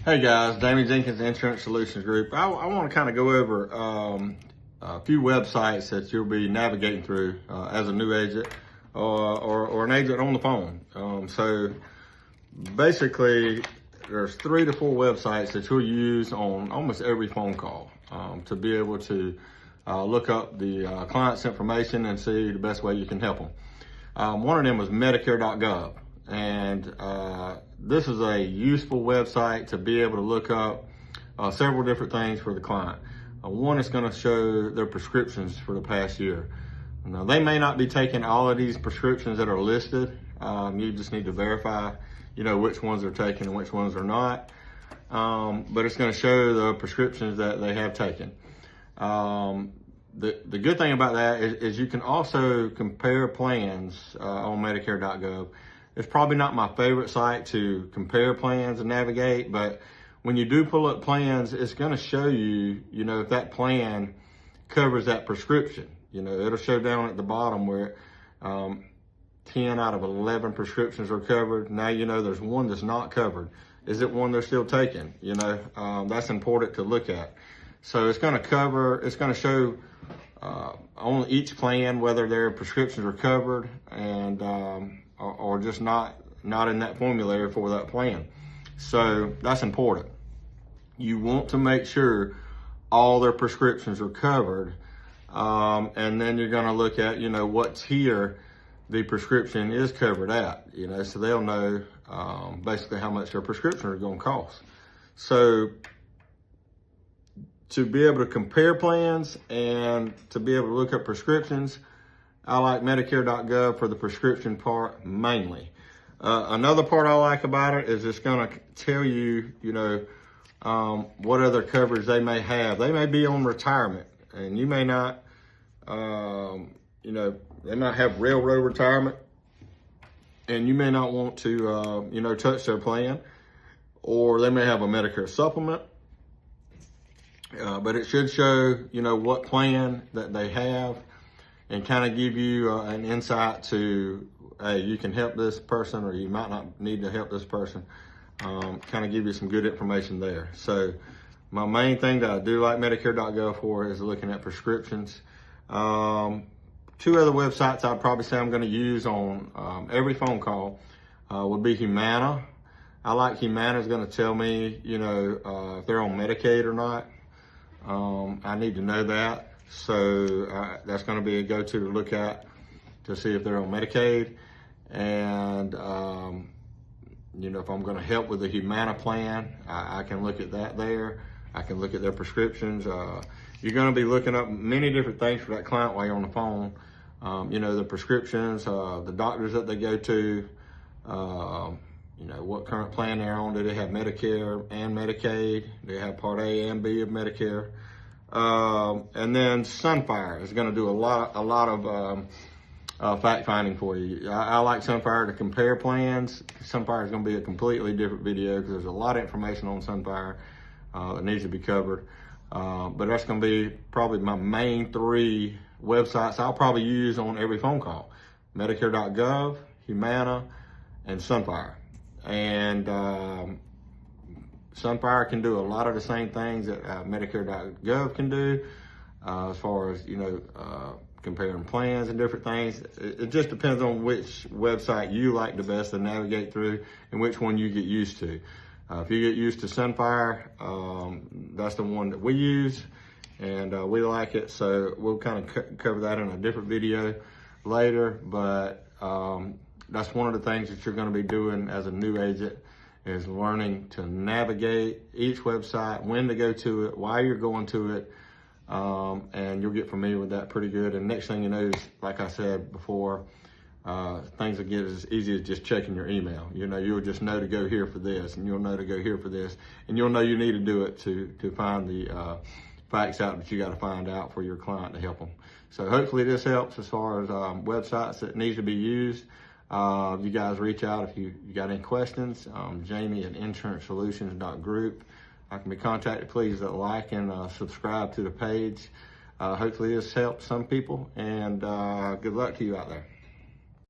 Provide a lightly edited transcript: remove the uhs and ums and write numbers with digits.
Hey guys, Damien Jenkins, Insurance Solutions Group. I want to kind of go over a few websites that you'll be navigating through as a new agent or an agent on the phone. So basically, there's 3 to 4 websites that you'll use on almost every phone call to be able to look up the client's information and see the best way you can help them. One of them is Medicare gov. And this is a useful website to be able to look up several different things for the client. One is going to show their prescriptions for the past year. Now, they may not be taking all of these prescriptions that are listed. You just need to verify, which ones they're taking and which ones are not. But it's going to show the prescriptions that they have taken. The good thing about that is you can also compare plans on Medicare gov. It's probably not my favorite site to compare plans and navigate, but when you do pull up plans, it's going to show you, if that plan covers that prescription. It'll show down at the bottom where 10 out of 11 prescriptions are covered. Now there's one that's not covered. Is it one they're still taking? That's important to look at. So it's going to show on each plan whether their prescriptions are covered and or just not in that formulary for that plan. So that's important. You want to make sure all their prescriptions are covered, and then you're going to look at what tier the prescription is covered at, so they'll know basically how much their prescription are going to cost. So to be able to compare plans and to be able to look up prescriptions, I like Medicare gov for the prescription part mainly. Another part I like about it is it's going to tell you, what other coverage they may have. They may be on retirement, and you may not, they might have railroad retirement, and you may not want to, touch their plan, or they may have a Medicare supplement. But it should show, what plan that they have, and kind of give you an insight to, hey, you can help this person or you might not need to help this person. Kind of give you some good information there. So my main thing that I do like Medicare gov for is looking at prescriptions. 2 other websites I'd probably say I'm going to use on every phone call would be Humana. I like Humana is going to tell me, if they're on Medicaid or not. I need to know that. So that's going to be a go-to to look at to see if they're on Medicaid. And, if I'm going to help with the Humana plan, I can look at that there. I can look at their prescriptions. You're going to be looking up many different things for that client while you're on the phone. The prescriptions, the doctors that they go to, what current plan they're on. Do they have Medicare and Medicaid? Do they have Part A and B of Medicare? And then Sunfire is going to do a lot of fact finding for you. I like Sunfire to compare plans. Sunfire is going to be a completely different video because there's a lot of information on Sunfire that needs to be covered. But that's going to be probably my main 3 websites I'll probably use on every phone call: Medicare gov, Humana, and Sunfire. And Sunfire can do a lot of the same things that Medicare gov can do as far as, comparing plans and different things. It just depends on which website you like the best to navigate through and which one you get used to. If you get used to Sunfire, that's the one that we use, and we like it. So we'll kind of cover that in a different video later. But that's one of the things that you're going to be doing as a new agent, is learning to navigate each website, when to go to it, why you're going to it, and you'll get familiar with that pretty good. And next thing you know is, like I said before, things will get as easy as just checking your email. You'll just know to go here for this, and you'll know to go here for this, and you'll know you need to do it to find the facts out that you got to find out for your client to help them. So hopefully this helps as far as websites that need to be used. You guys reach out if you got any questions. Jamie at insurancesolutions.group. I can be contacted. Please like and subscribe to the page. Hopefully this helps some people, and good luck to you out there.